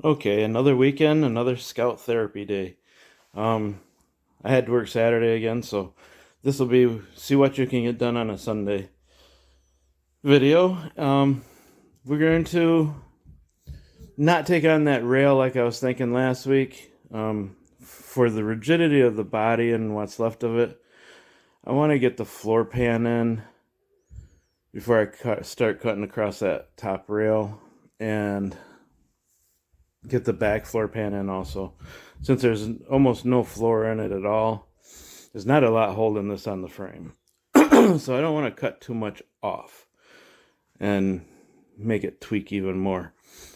Okay, another weekend, another scout therapy day. Um, I had to work Saturday again, so this will be see what you can get done on a Sunday video. We're going to not take on that rail like I was thinking last week. For the rigidity of the body and what's left of it, I want to get the floor pan in before I start cutting across that top rail and get the back floor pan in also. Since there's almost no floor in it at all, there's not a lot holding this on the frame. So I don't want to cut too much off and make it tweak even more.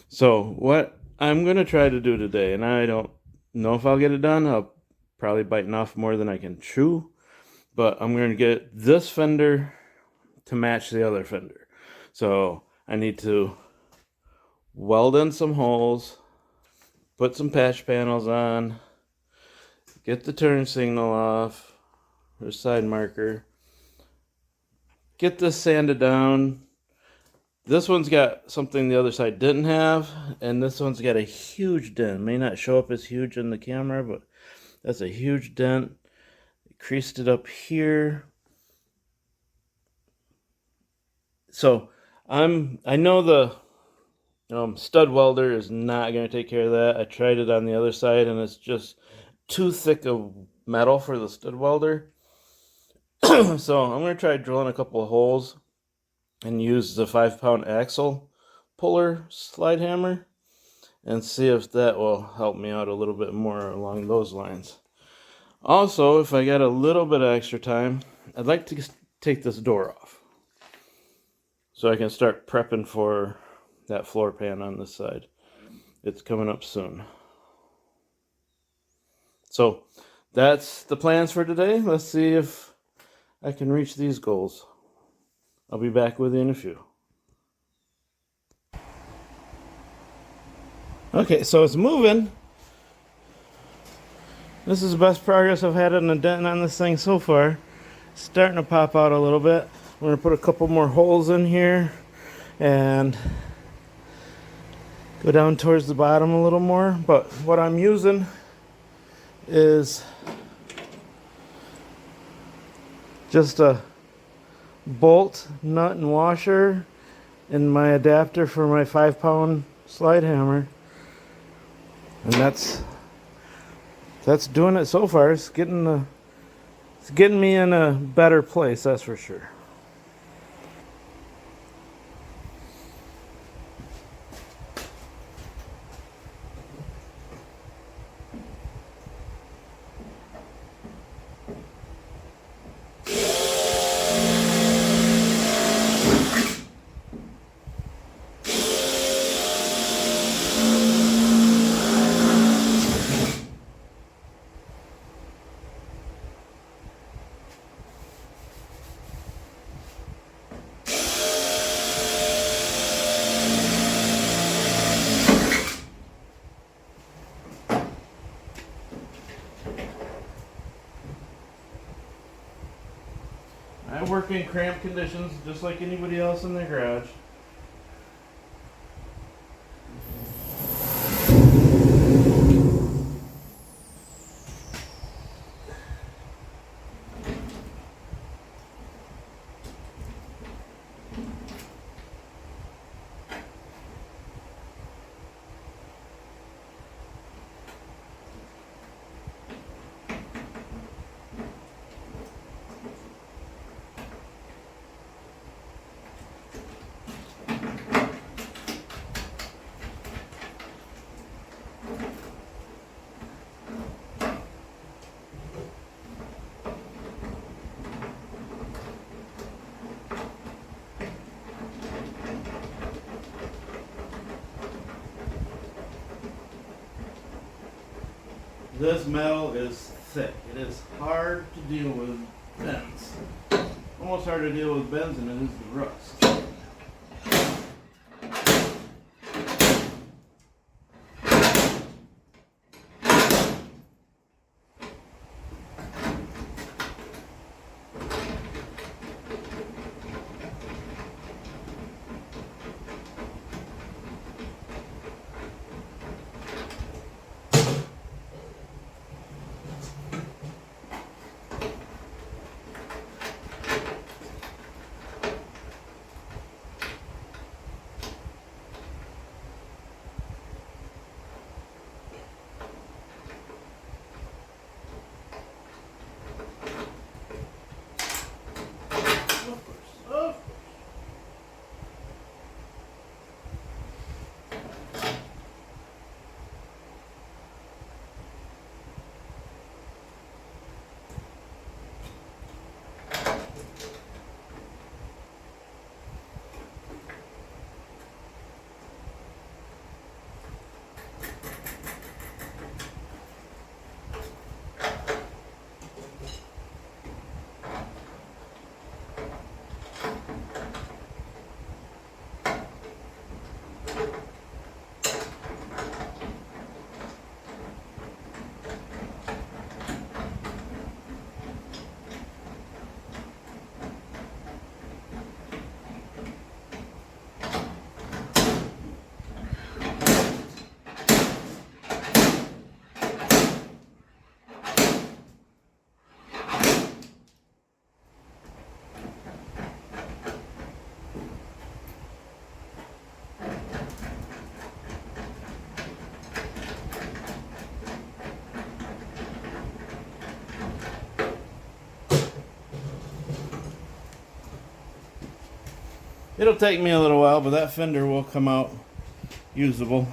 So what I'm going to try to do today, and I don't know if I'll get it done, I'll probably biting off more than I can chew, but I'm going to get this fender to match the other fender. So I need to weld in some holes, put some patch panels on, get the turn signal off, or side marker, get this sanded down. This one's got something the other side didn't have, and this one's got a huge dent. It may not show up as huge in the camera, but that's a huge dent. Creased it up here. So I know the stud welder is not going to take care of that. I tried it on the other side, and it's just too thick of metal for the stud welder. So I'm going to try drilling a couple of holes and use the 5-pound axle puller slide hammer and see if that will help me out a little bit more along those lines. Also, if I got a little bit of extra time, I'd like to take this door off so I can start prepping for that floor pan on this side. It's coming up soon. So that's the plans for today. Let's see if I can reach these goals. I'll be back with you in a few. Okay, so it's moving. This is the best progress I've had in a dent on this thing so far. It's starting to pop out a little bit. I'm going to put a couple more holes in here and go down towards the bottom a little more. But what I'm using is just a bolt, nut, and washer and my adapter for my 5-pound slide hammer. And that's doing it so far. It's getting me in a better place, that's for sure. I work in cramped conditions just like anybody else in their garage. This metal is thick. It is hard to deal with bends. Almost hard to deal with bends than it is the rust. It'll take me a little while, but that fender will come out usable.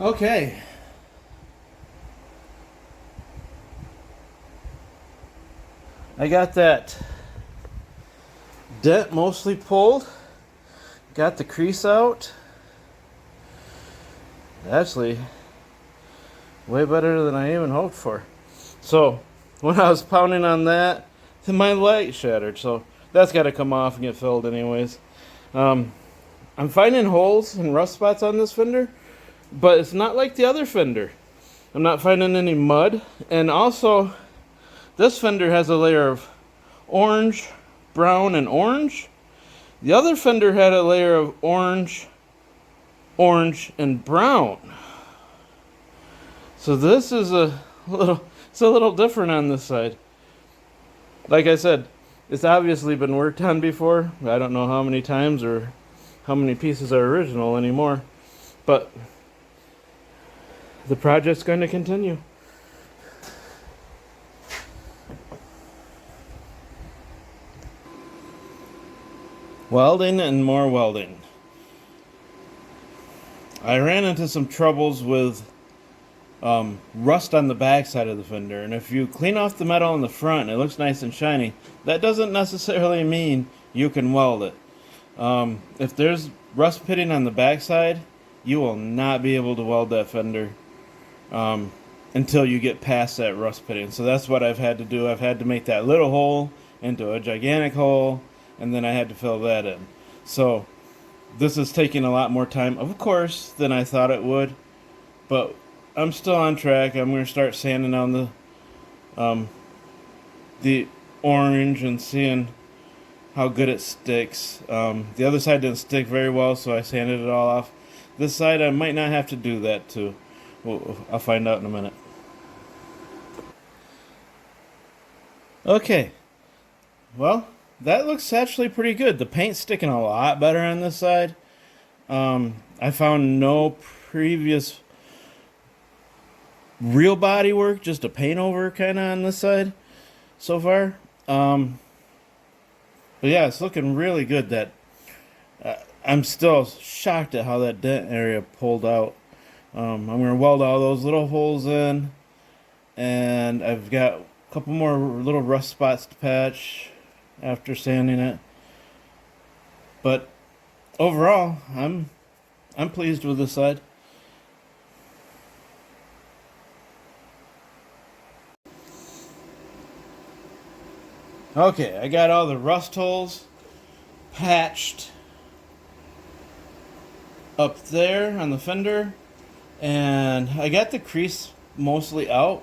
Okay. I got that dent mostly pulled. Got the crease out. Actually, way better than I even hoped for. So, when I was pounding on that, then my light shattered. So, that's got to come off and get filled anyways. I'm finding holes and rust spots on this fender, but it's not like the other fender. I'm not finding any mud. And also, this fender has a layer of orange, brown, and orange. The other fender had a layer of orange, orange, and brown. So this is a little different on this side. Like I said, it's obviously been worked on before. I don't know how many times or how many pieces are original anymore. But the project's going to continue. Welding and more welding. I ran into some troubles with rust on the back side of the fender, and if you clean off the metal in the front and it looks nice and shiny, that doesn't necessarily mean you can weld it. If there's rust pitting on the back side, you will not be able to weld that fender until you get past that rust pitting. So that's what I've had to do. I've had to make that little hole into a gigantic hole, and then I had to fill that in. So this is taking a lot more time, of course, than I thought it would, but I'm still on track. I'm going to start sanding on the orange and seeing how good it sticks. The other side didn't stick very well, so I sanded it all off. This side I might not have to do that too. I'll find out in a minute. Okay, well, that looks actually pretty good. The paint's sticking a lot better on this side. I I found no previous real body work, just a paint over kind of on this side so far. But yeah, it's looking really good. That I'm still shocked at how that dent area pulled out. I'm gonna weld all those little holes in, and I've got a couple more little rust spots to patch after sanding it. But overall, I'm pleased with this side. Okay, I got all the rust holes patched up there on the fender, and I got the crease mostly out.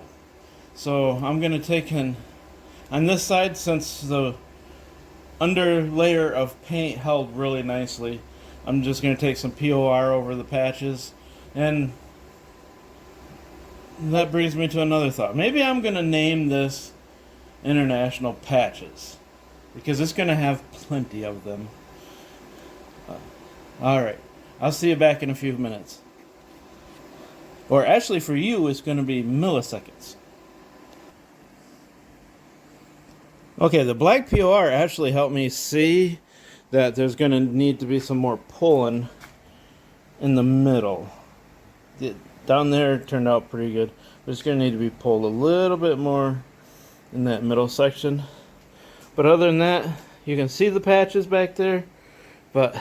So I'm gonna take on this side, since the under layer of paint held really nicely, I'm just gonna take some POR over the patches. And that brings me to another thought. Maybe I'm gonna name this International Patches, because it's gonna have plenty of them. Alright, I'll see you back in a few minutes. Or actually, for you, it's gonna be milliseconds. Okay, the black POR actually helped me see that there's going to need to be some more pulling in the middle. Down there it turned out pretty good, but it's going to need to be pulled a little bit more in that middle section. But other than that, you can see the patches back there, but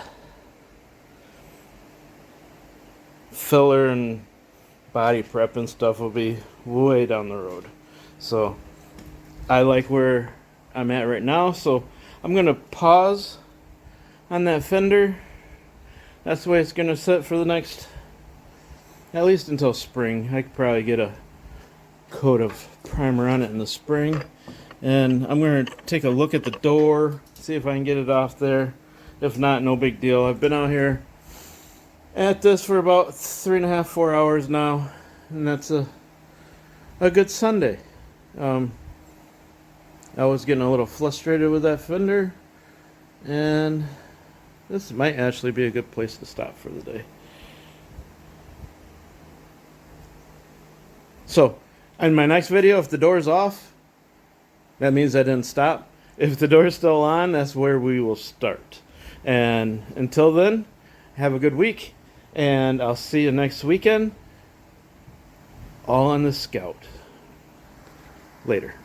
filler and body prep and stuff will be way down the road. So I like where I'm at right now, so I'm gonna pause on that fender. That's the way it's gonna sit for the next, at least until spring. I could probably get a coat of primer on it in the spring, and I'm gonna take a look at the door, see if I can get it off there. If not, no big deal. I've been out here at this for about 3.5, 4 hours now, and that's a good Sunday. I was getting a little frustrated with that fender, and this might actually be a good place to stop for the day. So, in my next video, if the door's off, that means I didn't stop. If the door's still on, that's where we will start. And until then, have a good week, and I'll see you next weekend, all on the Scout. Later.